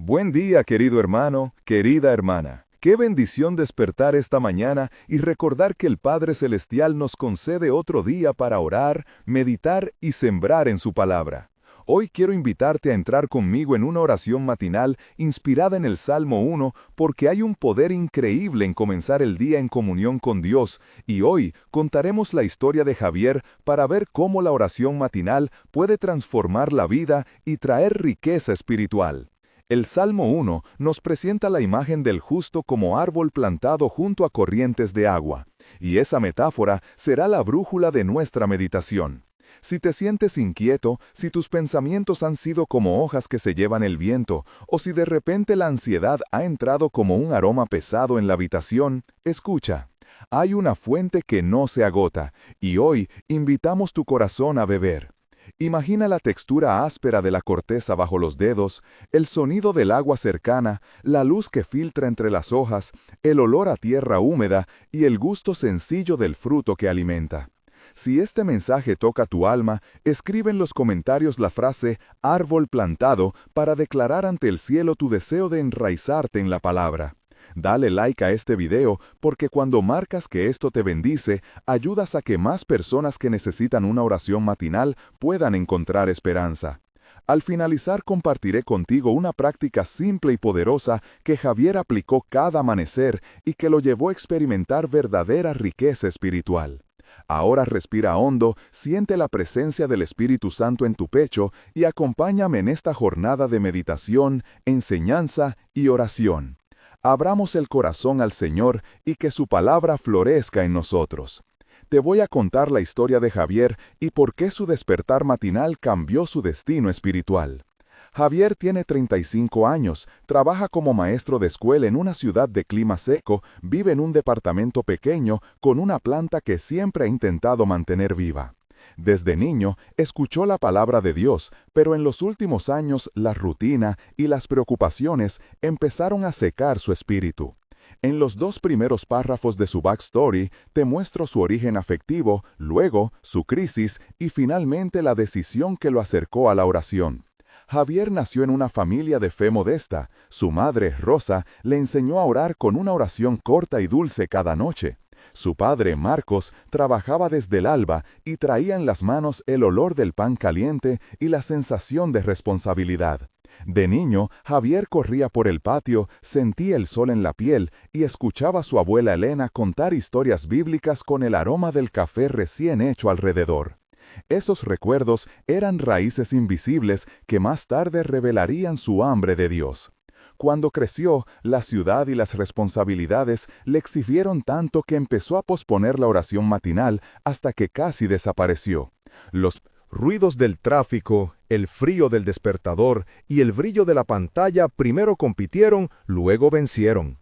Buen día, querido hermano, querida hermana. Qué bendición despertar esta mañana y recordar que el Padre Celestial nos concede otro día para orar, meditar y sembrar en su palabra. Hoy quiero invitarte a entrar conmigo en una oración matinal inspirada en el Salmo 1 porque hay un poder increíble en comenzar el día en comunión con Dios, y hoy contaremos la historia de Javier para ver cómo la oración matinal puede transformar la vida y traer riqueza espiritual. El Salmo 1 nos presenta la imagen del justo como árbol plantado junto a corrientes de agua, y esa metáfora será la brújula de nuestra meditación. Si te sientes inquieto, si tus pensamientos han sido como hojas que se llevan el viento, o si de repente la ansiedad ha entrado como un aroma pesado en la habitación, escucha. Hay una fuente que no se agota, y hoy invitamos tu corazón a beber. Imagina la textura áspera de la corteza bajo los dedos, el sonido del agua cercana, la luz que filtra entre las hojas, el olor a tierra húmeda y el gusto sencillo del fruto que alimenta. Si este mensaje toca tu alma, escribe en los comentarios la frase árbol plantado para declarar ante el cielo tu deseo de enraizarte en la palabra. Dale like a este video porque cuando marcas que esto te bendice, ayudas a que más personas que necesitan una oración matinal puedan encontrar esperanza. Al finalizar compartiré contigo una práctica simple y poderosa que Javier aplicó cada amanecer y que lo llevó a experimentar verdadera riqueza espiritual. Ahora respira hondo, siente la presencia del Espíritu Santo en tu pecho y acompáñame en esta jornada de meditación, enseñanza y oración. Abramos el corazón al Señor y que su palabra florezca en nosotros. Te voy a contar la historia de Javier y por qué su despertar matinal cambió su destino espiritual. Javier tiene 35 años, trabaja como maestro de escuela en una ciudad de clima seco, vive en un departamento pequeño con una planta que siempre ha intentado mantener viva. Desde niño, escuchó la palabra de Dios, pero en los últimos años la rutina y las preocupaciones empezaron a secar su espíritu. En los 2 primeros párrafos de su backstory te muestro su origen afectivo, luego su crisis y finalmente la decisión que lo acercó a la oración. Javier nació en una familia de fe modesta. Su madre, Rosa, le enseñó a orar con una oración corta y dulce cada noche. Su padre, Marcos, trabajaba desde el alba y traía en las manos el olor del pan caliente y la sensación de responsabilidad. De niño, Javier corría por el patio, sentía el sol en la piel y escuchaba a su abuela Elena contar historias bíblicas con el aroma del café recién hecho alrededor. Esos recuerdos eran raíces invisibles que más tarde revelarían su hambre de Dios. Cuando creció, la ciudad y las responsabilidades le exigieron tanto que empezó a posponer la oración matinal hasta que casi desapareció. Los ruidos del tráfico, el frío del despertador y el brillo de la pantalla primero compitieron, luego vencieron.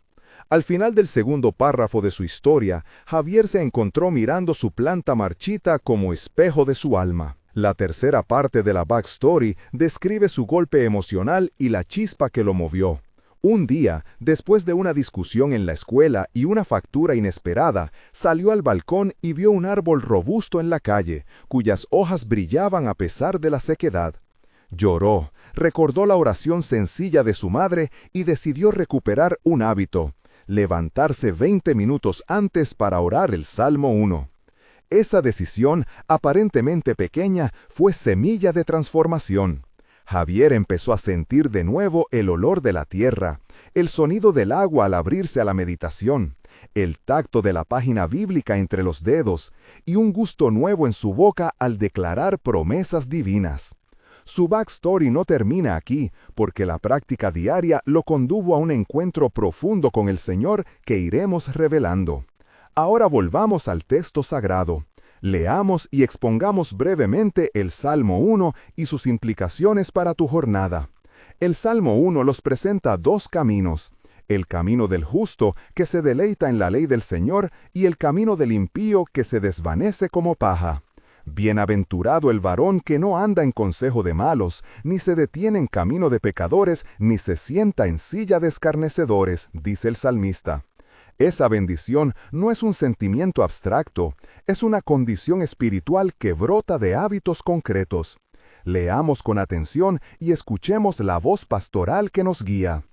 Al final del segundo párrafo de su historia, Javier se encontró mirando su planta marchita como espejo de su alma. La tercera parte de la backstory describe su golpe emocional y la chispa que lo movió. Un día, después de una discusión en la escuela y una factura inesperada, salió al balcón y vio un árbol robusto en la calle, cuyas hojas brillaban a pesar de la sequedad. Lloró, recordó la oración sencilla de su madre y decidió recuperar un hábito: levantarse 20 minutos antes para orar el Salmo 1. Esa decisión, aparentemente pequeña, fue semilla de transformación. Javier empezó a sentir de nuevo el olor de la tierra, el sonido del agua al abrirse a la meditación, el tacto de la página bíblica entre los dedos y un gusto nuevo en su boca al declarar promesas divinas. Su backstory no termina aquí, porque la práctica diaria lo condujo a un encuentro profundo con el Señor que iremos revelando. Ahora volvamos al texto sagrado. Leamos y expongamos brevemente el Salmo 1 y sus implicaciones para tu jornada. El Salmo 1 los presenta 2 caminos: el camino del justo, que se deleita en la ley del Señor, y el camino del impío, que se desvanece como paja. Bienaventurado el varón que no anda en consejo de malos, ni se detiene en camino de pecadores, ni se sienta en silla de escarnecedores, dice el salmista. Esa bendición no es un sentimiento abstracto, es una condición espiritual que brota de hábitos concretos. Leamos con atención y escuchemos la voz pastoral que nos guía.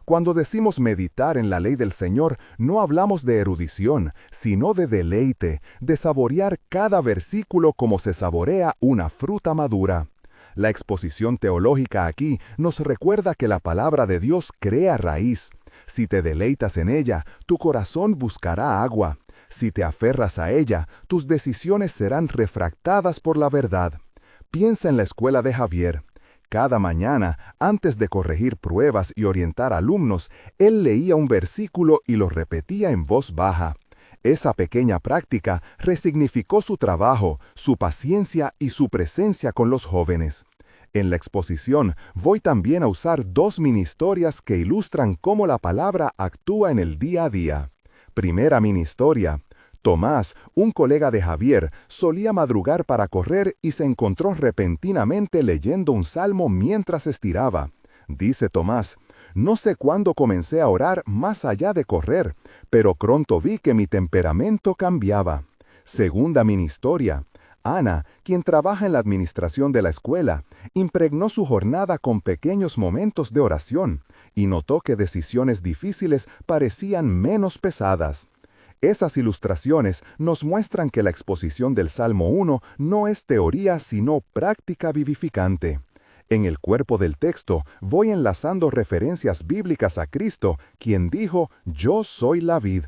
Cuando decimos meditar en la ley del Señor, no hablamos de erudición, sino de deleite, de saborear cada versículo como se saborea una fruta madura. La exposición teológica aquí nos recuerda que la palabra de Dios crea raíz. Si te deleitas en ella, tu corazón buscará agua. Si te aferras a ella, tus decisiones serán refractadas por la verdad. Piensa en la escuela de Javier. Cada mañana, antes de corregir pruebas y orientar alumnos, él leía un versículo y lo repetía en voz baja. Esa pequeña práctica resignificó su trabajo, su paciencia y su presencia con los jóvenes. En la exposición voy también a usar dos mini historias que ilustran cómo la palabra actúa en el día a día. Primera mini historia. Tomás, un colega de Javier, solía madrugar para correr y se encontró repentinamente leyendo un salmo mientras estiraba. Dice Tomás: «No sé cuándo comencé a orar más allá de correr, pero pronto vi que mi temperamento cambiaba». Segunda mini historia. Ana, quien trabaja en la administración de la escuela, impregnó su jornada con pequeños momentos de oración y notó que decisiones difíciles parecían menos pesadas. Esas ilustraciones nos muestran que la exposición del Salmo 1 no es teoría sino práctica vivificante. En el cuerpo del texto voy enlazando referencias bíblicas a Cristo, quien dijo: «Yo soy la vid».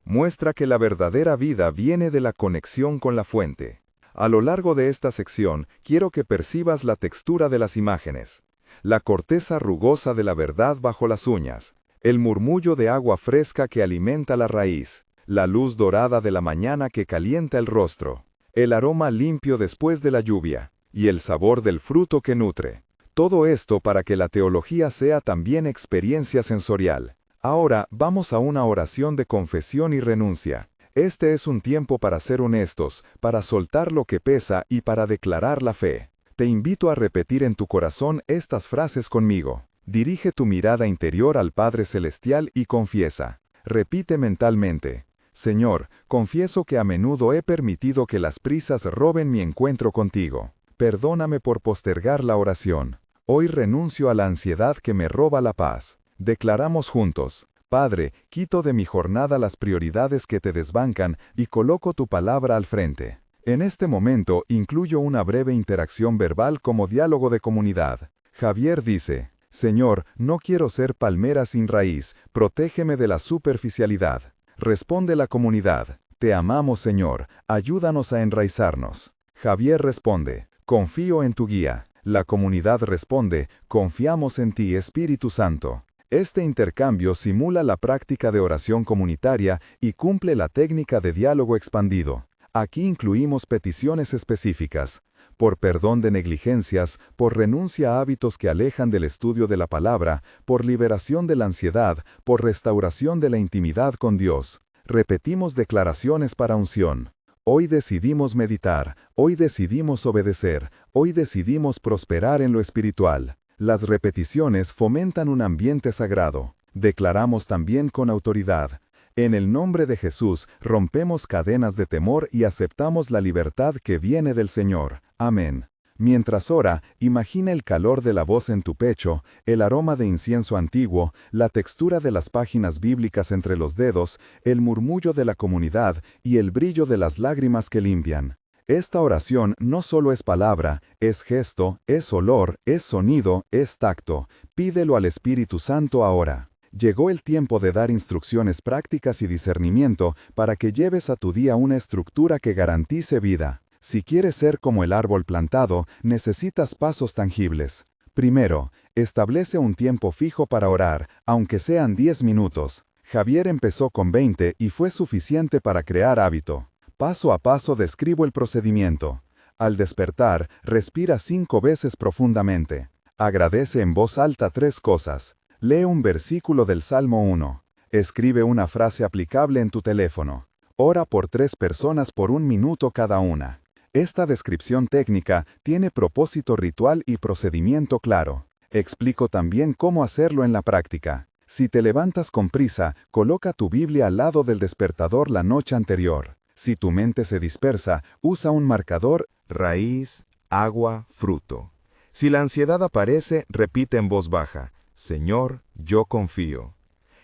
Muestra que la verdadera vida viene de la conexión con la fuente. A lo largo de esta sección, quiero que percibas la textura de las imágenes. La corteza rugosa de la verdad bajo las uñas, el murmullo de agua fresca que alimenta la raíz, la luz dorada de la mañana que calienta el rostro, el aroma limpio después de la lluvia, y el sabor del fruto que nutre. Todo esto para que la teología sea también experiencia sensorial. Ahora vamos a una oración de confesión y renuncia. Este es un tiempo para ser honestos, para soltar lo que pesa y para declarar la fe. Te invito a repetir en tu corazón estas frases conmigo. Dirige tu mirada interior al Padre Celestial y confiesa. Repite mentalmente: «Señor, confieso que a menudo he permitido que las prisas roben mi encuentro contigo. Perdóname por postergar la oración. Hoy renuncio a la ansiedad que me roba la paz». Declaramos juntos: «Padre, quito de mi jornada las prioridades que te desbancan y coloco tu palabra al frente». En este momento incluyo una breve interacción verbal como diálogo de comunidad. Javier dice: «Señor, no quiero ser palmera sin raíz, protégeme de la superficialidad». Responde la comunidad: «Te amamos, Señor, ayúdanos a enraizarnos». Javier responde: «Confío en tu guía». La comunidad responde: «Confiamos en ti, Espíritu Santo». Este intercambio simula la práctica de oración comunitaria y cumple la técnica de diálogo expandido. Aquí incluimos peticiones específicas: por perdón de negligencias, por renuncia a hábitos que alejan del estudio de la palabra, por liberación de la ansiedad, por restauración de la intimidad con Dios. Repetimos declaraciones para unción. Hoy decidimos meditar, hoy decidimos obedecer, hoy decidimos prosperar en lo espiritual. Las repeticiones fomentan un ambiente sagrado. Declaramos también con autoridad: «En el nombre de Jesús, rompemos cadenas de temor y aceptamos la libertad que viene del Señor. Amén». Mientras ora, imagina el calor de la voz en tu pecho, el aroma de incienso antiguo, la textura de las páginas bíblicas entre los dedos, el murmullo de la comunidad y el brillo de las lágrimas que limpian. Esta oración no solo es palabra, es gesto, es olor, es sonido, es tacto. Pídelo al Espíritu Santo ahora. Llegó el tiempo de dar instrucciones prácticas y discernimiento para que lleves a tu día una estructura que garantice vida. Si quieres ser como el árbol plantado, necesitas pasos tangibles. Primero, establece un tiempo fijo para orar, aunque sean 10 minutos. Javier empezó con 20 y fue suficiente para crear hábito. Paso a paso describo el procedimiento. Al despertar, respira 5 veces profundamente. Agradece en voz alta 3 cosas. Lee un versículo del Salmo 1. Escribe una frase aplicable en tu teléfono. Ora por 3 personas por 1 minuto cada una. Esta descripción técnica tiene propósito ritual y procedimiento claro. Explico también cómo hacerlo en la práctica. Si te levantas con prisa, coloca tu Biblia al lado del despertador la noche anterior. Si tu mente se dispersa, usa un marcador: raíz, agua, fruto. Si la ansiedad aparece, repite en voz baja, Señor, yo confío.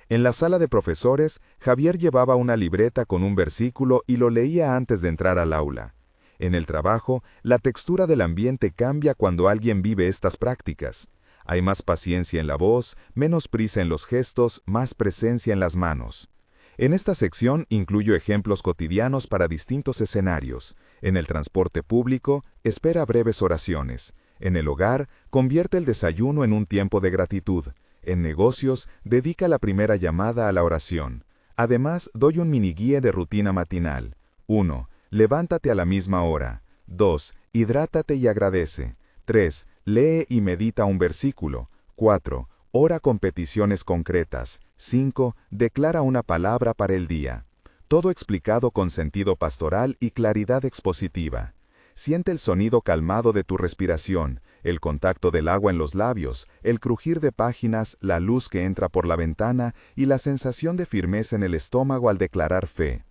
En la sala de profesores, Javier llevaba una libreta con un versículo y lo leía antes de entrar al aula. En el trabajo, la textura del ambiente cambia cuando alguien vive estas prácticas. Hay más paciencia en la voz, menos prisa en los gestos, más presencia en las manos. En esta sección incluyo ejemplos cotidianos para distintos escenarios. En el transporte público, espera breves oraciones. En el hogar, convierte el desayuno en un tiempo de gratitud. En negocios, dedica la primera llamada a la oración. Además, doy un miniguía de rutina matinal. 1. Levántate a la misma hora. 2. Hidrátate y agradece. 3. Lee y medita un versículo. 4. Ora con peticiones concretas. 5. Declara una palabra para el día. Todo explicado con sentido pastoral y claridad expositiva. Siente el sonido calmado de tu respiración, el contacto del agua en los labios, el crujir de páginas, la luz que entra por la ventana y la sensación de firmeza en el estómago al declarar fe.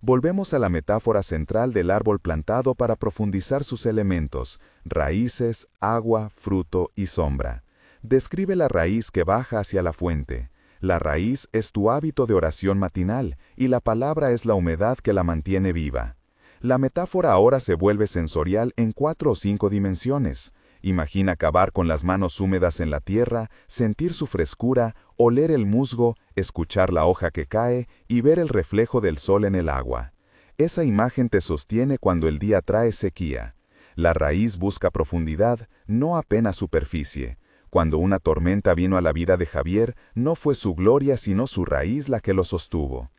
Volvemos a la metáfora central del árbol plantado para profundizar sus elementos, raíces, agua, fruto y sombra. Describe la raíz que baja hacia la fuente. La raíz es tu hábito de oración matinal y la palabra es la humedad que la mantiene viva. La metáfora ahora se vuelve sensorial en 4 o 5 dimensiones. Imagina cavar con las manos húmedas en la tierra, sentir su frescura, oler el musgo, escuchar la hoja que cae y ver el reflejo del sol en el agua. Esa imagen te sostiene cuando el día trae sequía. La raíz busca profundidad, no apenas superficie. Cuando una tormenta vino a la vida de Javier, no fue su gloria sino su raíz la que lo sostuvo.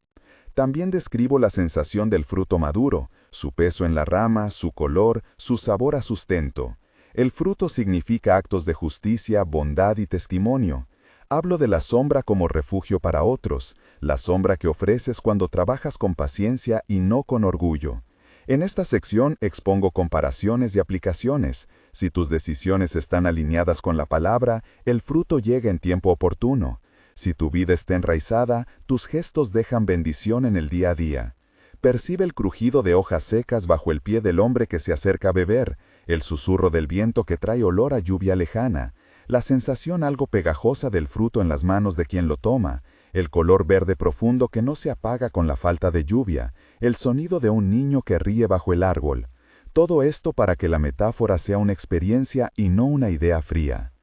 También describo la sensación del fruto maduro, su peso en la rama, su color, su sabor a sustento. El fruto significa actos de justicia, bondad y testimonio. Hablo de la sombra como refugio para otros, la sombra que ofreces cuando trabajas con paciencia y no con orgullo. En esta sección expongo comparaciones y aplicaciones. Si tus decisiones están alineadas con la palabra, el fruto llega en tiempo oportuno. Si tu vida está enraizada, tus gestos dejan bendición en el día a día. Percibe el crujido de hojas secas bajo el pie del hombre que se acerca a beber, el susurro del viento que trae olor a lluvia lejana, la sensación algo pegajosa del fruto en las manos de quien lo toma, el color verde profundo que no se apaga con la falta de lluvia, el sonido de un niño que ríe bajo el árbol. Todo esto para que la metáfora sea una experiencia y no una idea fría.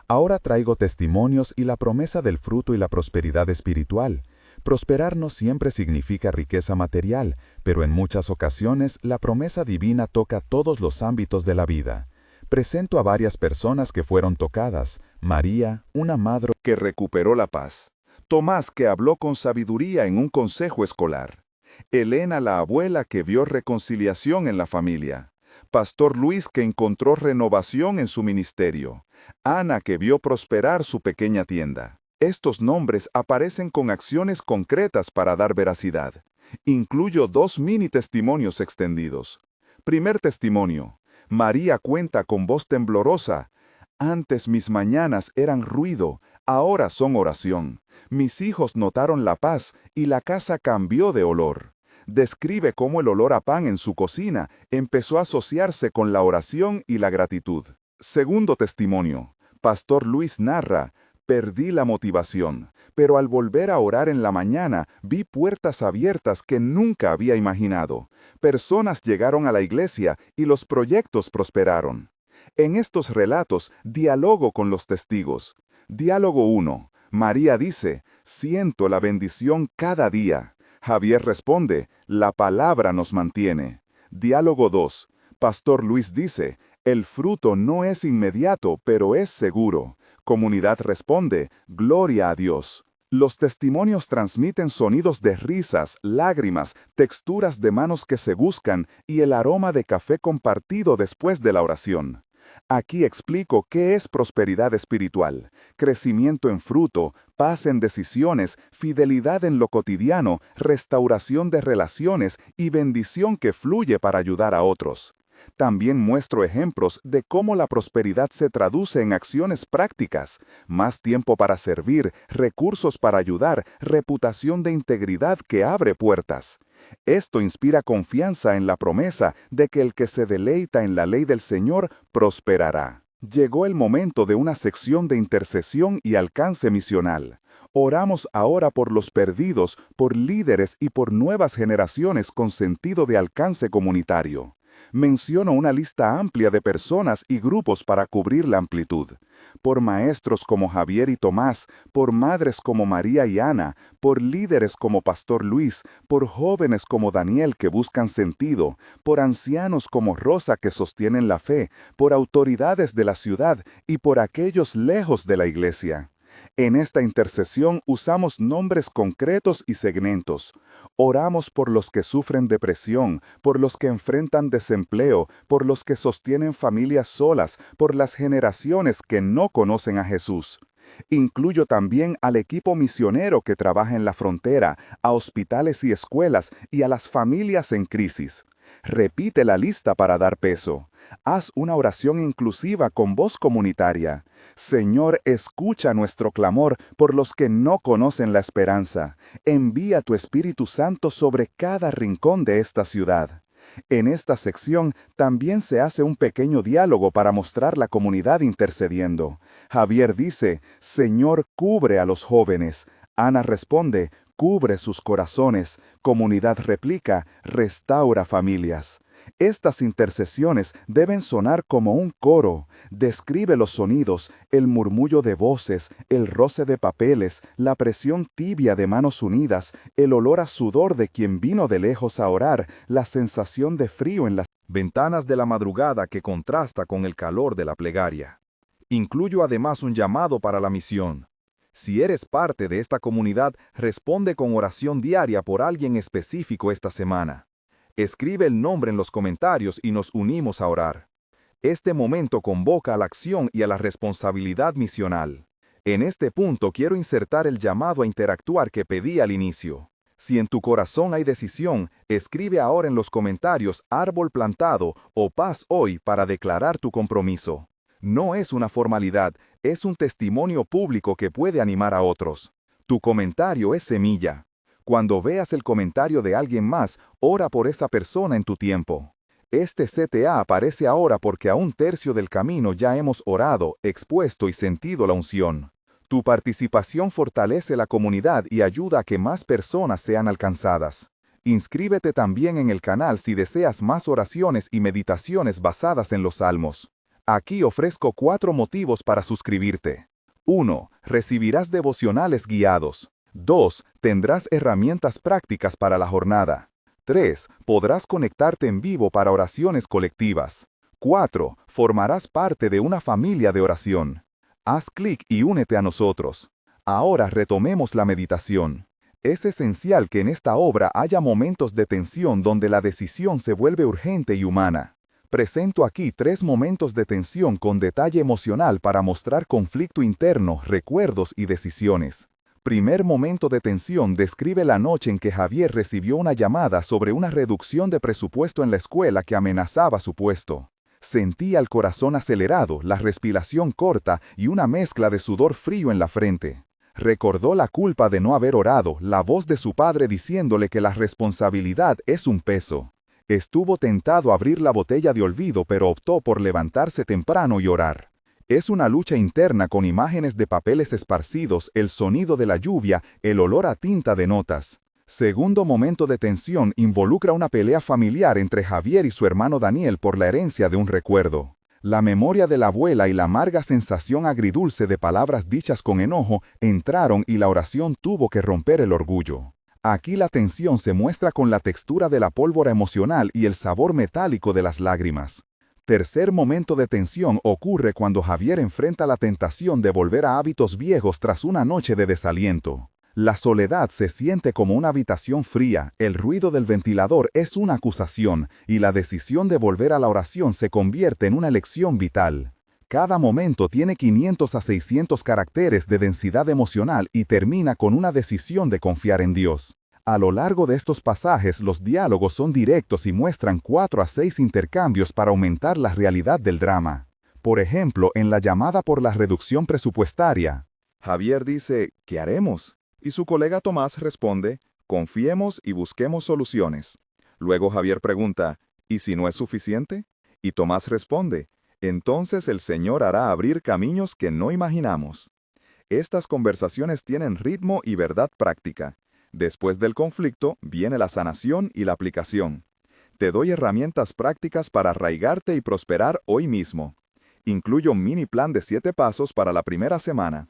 Ahora traigo testimonios y la promesa del fruto y la prosperidad espiritual. Prosperar no siempre significa riqueza material, pero en muchas ocasiones la promesa divina toca todos los ámbitos de la vida. Presento a varias personas que fueron tocadas. María, una madre que recuperó la paz. Tomás, que habló con sabiduría en un consejo escolar. Elena, la abuela, que vio reconciliación en la familia. Pastor Luis, que encontró renovación en su ministerio. Ana, que vio prosperar su pequeña tienda. Estos nombres aparecen con acciones concretas para dar veracidad. Incluyo 2 mini testimonios extendidos. Primer testimonio. María cuenta con voz temblorosa. Antes mis mañanas eran ruido, ahora son oración. Mis hijos notaron la paz y la casa cambió de olor. Describe cómo el olor a pan en su cocina empezó a asociarse con la oración y la gratitud. Segundo testimonio. Pastor Luis narra, perdí la motivación, pero al volver a orar en la mañana vi puertas abiertas que nunca había imaginado. Personas llegaron a la iglesia y los proyectos prosperaron. En estos relatos dialogo con los testigos. Diálogo 1. María dice, siento la bendición cada día. Javier responde, la palabra nos mantiene. Diálogo 2. Pastor Luis dice, el fruto no es inmediato, pero es seguro. Comunidad responde, gloria a Dios. Los testimonios transmiten sonidos de risas, lágrimas, texturas de manos que se buscan y el aroma de café compartido después de la oración. Aquí explico qué es prosperidad espiritual, crecimiento en fruto, paz en decisiones, fidelidad en lo cotidiano, restauración de relaciones y bendición que fluye para ayudar a otros. También muestro ejemplos de cómo la prosperidad se traduce en acciones prácticas, más tiempo para servir, recursos para ayudar, reputación de integridad que abre puertas. Esto inspira confianza en la promesa de que el que se deleita en la ley del Señor prosperará. Llegó el momento de una sección de intercesión y alcance misional. Oramos ahora por los perdidos, por líderes y por nuevas generaciones con sentido de alcance comunitario. Menciono una lista amplia de personas y grupos para cubrir la amplitud. Por maestros como Javier y Tomás, por madres como María y Ana, por líderes como Pastor Luis, por jóvenes como Daniel que buscan sentido, por ancianos como Rosa que sostienen la fe, por autoridades de la ciudad y por aquellos lejos de la iglesia. En esta intercesión usamos nombres concretos y segmentos. Oramos por los que sufren depresión, por los que enfrentan desempleo, por los que sostienen familias solas, por las generaciones que no conocen a Jesús. Incluyo también al equipo misionero que trabaja en la frontera, a hospitales y escuelas y a las familias en crisis. Repite la lista para dar peso. Haz una oración inclusiva con voz comunitaria. Señor, escucha nuestro clamor por los que no conocen la esperanza. Envía tu Espíritu Santo sobre cada rincón de esta ciudad. En esta sección también se hace un pequeño diálogo para mostrar la comunidad intercediendo. Javier dice, Señor, cubre a los jóvenes. Ana responde, cubre sus corazones. Comunidad replica, restaura familias. Estas intercesiones deben sonar como un coro. Describe los sonidos, el murmullo de voces, el roce de papeles, la presión tibia de manos unidas, el olor a sudor de quien vino de lejos a orar, la sensación de frío en las ventanas de la madrugada que contrasta con el calor de la plegaria. Incluyo además un llamado para la misión. Si eres parte de esta comunidad, responde con oración diaria por alguien específico esta semana. Escribe el nombre en los comentarios y nos unimos a orar. Este momento convoca a la acción y a la responsabilidad misional. En este punto quiero insertar el llamado a interactuar que pedí al inicio. Si en tu corazón hay decisión, escribe ahora en los comentarios árbol plantado o paz hoy para declarar tu compromiso. No es una formalidad, es un testimonio público que puede animar a otros. Tu comentario es semilla. Cuando veas el comentario de alguien más, ora por esa persona en tu tiempo. Este CTA aparece ahora porque a un tercio del camino ya hemos orado, expuesto y sentido la unción. Tu participación fortalece la comunidad y ayuda a que más personas sean alcanzadas. Inscríbete también en el canal si deseas más oraciones y meditaciones basadas en los salmos. Aquí ofrezco 4 motivos para suscribirte. 1. Recibirás devocionales guiados. 2. Tendrás herramientas prácticas para la jornada. 3. Podrás conectarte en vivo para oraciones colectivas. 4. Formarás parte de una familia de oración. Haz clic y únete a nosotros. Ahora retomemos la meditación. Es esencial que en esta obra haya momentos de tensión donde la decisión se vuelve urgente y humana. Presento aquí 3 momentos de tensión con detalle emocional para mostrar conflicto interno, recuerdos y decisiones. Primer momento de tensión describe la noche en que Javier recibió una llamada sobre una reducción de presupuesto en la escuela que amenazaba su puesto. Sentía el corazón acelerado, la respiración corta y una mezcla de sudor frío en la frente. Recordó la culpa de no haber orado, la voz de su padre diciéndole que la responsabilidad es un peso. Estuvo tentado a abrir la botella de olvido, pero optó por levantarse temprano y orar. Es una lucha interna con imágenes de papeles esparcidos, el sonido de la lluvia, el olor a tinta de notas. Segundo momento de tensión involucra una pelea familiar entre Javier y su hermano Daniel por la herencia de un recuerdo. La memoria de la abuela y la amarga sensación agridulce de palabras dichas con enojo entraron y la oración tuvo que romper el orgullo. Aquí la tensión se muestra con la textura de la pólvora emocional y el sabor metálico de las lágrimas. Tercer momento de tensión ocurre cuando Javier enfrenta la tentación de volver a hábitos viejos tras una noche de desaliento. La soledad se siente como una habitación fría, el ruido del ventilador es una acusación, y la decisión de volver a la oración se convierte en una elección vital. Cada momento tiene 500 a 600 caracteres de densidad emocional y termina con una decisión de confiar en Dios. A lo largo de estos pasajes, los diálogos son directos y muestran 4 a 6 intercambios para aumentar la realidad del drama. Por ejemplo, en la llamada por la reducción presupuestaria, Javier dice, ¿qué haremos? Y su colega Tomás responde, confiemos y busquemos soluciones. Luego Javier pregunta, ¿y si no es suficiente? Y Tomás responde, Entonces el Señor hará abrir caminos que no imaginamos. Estas conversaciones tienen ritmo y verdad práctica. Después del conflicto viene la sanación y la aplicación. Te doy herramientas prácticas para arraigarte y prosperar hoy mismo. Incluyo un mini plan de 7 pasos para la primera semana.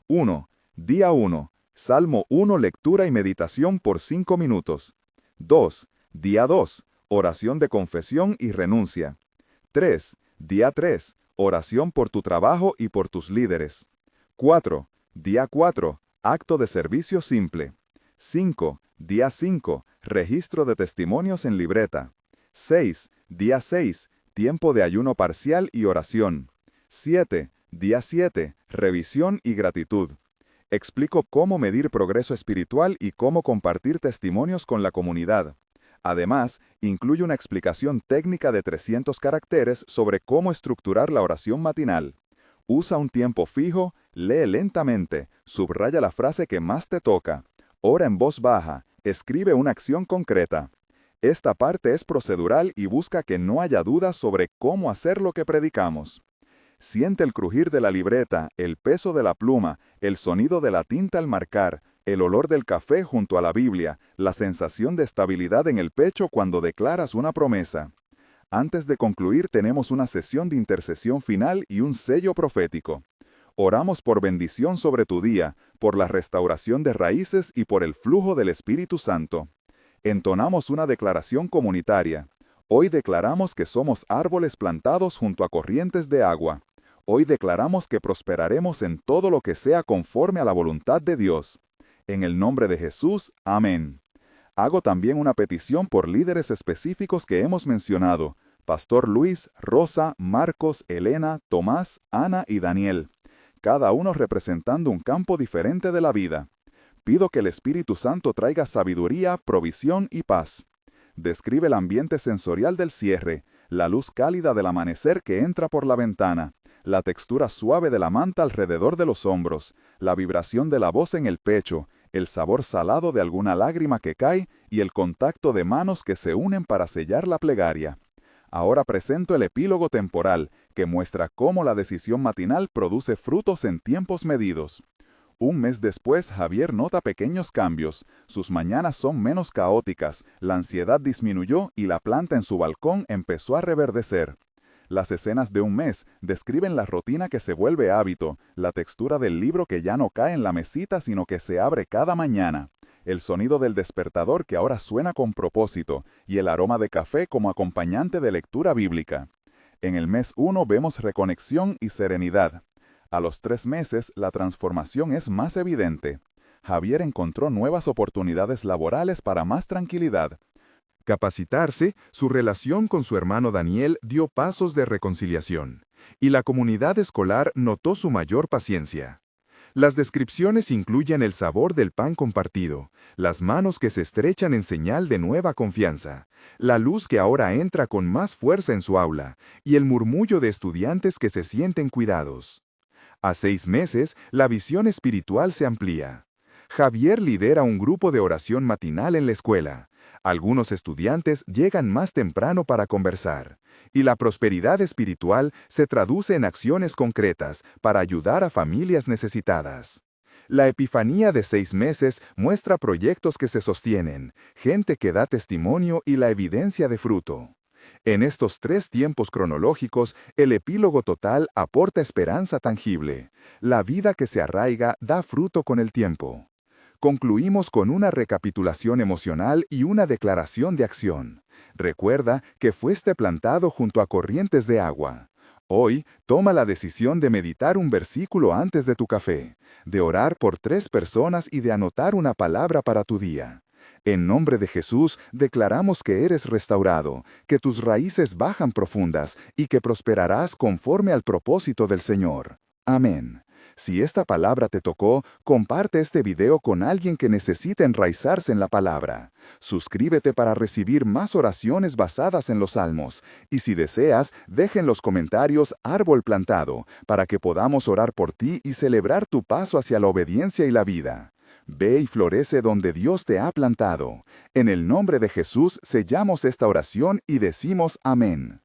1. Día 1. Salmo 1, lectura y meditación por 5 minutos. 2. Día 2. Oración de confesión y renuncia. 3. Día 3. Oración por tu trabajo y por tus líderes. 4. Día 4. Acto de servicio simple. 5. Día 5. Registro de testimonios en libreta. 6. Día 6. Tiempo de ayuno parcial y oración. 7. Día 7. Revisión y gratitud. Explico cómo medir progreso espiritual y cómo compartir testimonios con la comunidad. Además, incluye una explicación técnica de 300 caracteres sobre cómo estructurar la oración matinal. Usa un tiempo fijo, lee lentamente, subraya la frase que más te toca, ora en voz baja, escribe una acción concreta. Esta parte es procedural y busca que no haya dudas sobre cómo hacer lo que predicamos. Siente el crujir de la libreta, el peso de la pluma, el sonido de la tinta al marcar, el olor del café junto a la Biblia, la sensación de estabilidad en el pecho cuando declaras una promesa. Antes de concluir tenemos una sesión de intercesión final y un sello profético. Oramos por bendición sobre tu día, por la restauración de raíces y por el flujo del Espíritu Santo. Entonamos una declaración comunitaria. Hoy declaramos que somos árboles plantados junto a corrientes de agua. Hoy declaramos que prosperaremos en todo lo que sea conforme a la voluntad de Dios. En el nombre de Jesús, amén. Hago también una petición por líderes específicos que hemos mencionado: Pastor Luis, Rosa, Marcos, Elena, Tomás, Ana y Daniel, cada uno representando un campo diferente de la vida. Pido que el Espíritu Santo traiga sabiduría, provisión y paz. Describe el ambiente sensorial del cierre, la luz cálida del amanecer que entra por la ventana, la textura suave de la manta alrededor de los hombros, la vibración de la voz en el pecho, el sabor salado de alguna lágrima que cae y el contacto de manos que se unen para sellar la plegaria. Ahora presento el epílogo temporal, que muestra cómo la decisión matinal produce frutos en tiempos medidos. Un mes después, Javier nota pequeños cambios. Sus mañanas son menos caóticas, la ansiedad disminuyó y la planta en su balcón empezó a reverdecer. Las escenas de un mes describen la rutina que se vuelve hábito, la textura del libro que ya no cae en la mesita sino que se abre cada mañana, el sonido del despertador que ahora suena con propósito y el aroma de café como acompañante de lectura bíblica. En el mes 1 vemos reconexión y serenidad. A los 3 meses la transformación es más evidente. Javier encontró nuevas oportunidades laborales para más tranquilidad. Capacitarse, su relación con su hermano Daniel dio pasos de reconciliación, y la comunidad escolar notó su mayor paciencia. Las descripciones incluyen el sabor del pan compartido, las manos que se estrechan en señal de nueva confianza, la luz que ahora entra con más fuerza en su aula, y el murmullo de estudiantes que se sienten cuidados. A 6 meses, la visión espiritual se amplía. Javier lidera un grupo de oración matinal en la escuela. Algunos estudiantes llegan más temprano para conversar, y la prosperidad espiritual se traduce en acciones concretas para ayudar a familias necesitadas. La epifanía de 6 meses muestra proyectos que se sostienen, gente que da testimonio y la evidencia de fruto. En estos 3 tiempos cronológicos, el epílogo total aporta esperanza tangible. La vida que se arraiga da fruto con el tiempo. Concluimos con una recapitulación emocional y una declaración de acción. Recuerda que fuiste plantado junto a corrientes de agua. Hoy, toma la decisión de meditar un versículo antes de tu café, de orar por 3 personas y de anotar una palabra para tu día. En nombre de Jesús, declaramos que eres restaurado, que tus raíces bajan profundas y que prosperarás conforme al propósito del Señor. Amén. Si esta palabra te tocó, comparte este video con alguien que necesite enraizarse en la palabra. Suscríbete para recibir más oraciones basadas en los salmos. Y si deseas, deja en los comentarios árbol plantado, para que podamos orar por ti y celebrar tu paso hacia la obediencia y la vida. Ve y florece donde Dios te ha plantado. En el nombre de Jesús sellamos esta oración y decimos amén.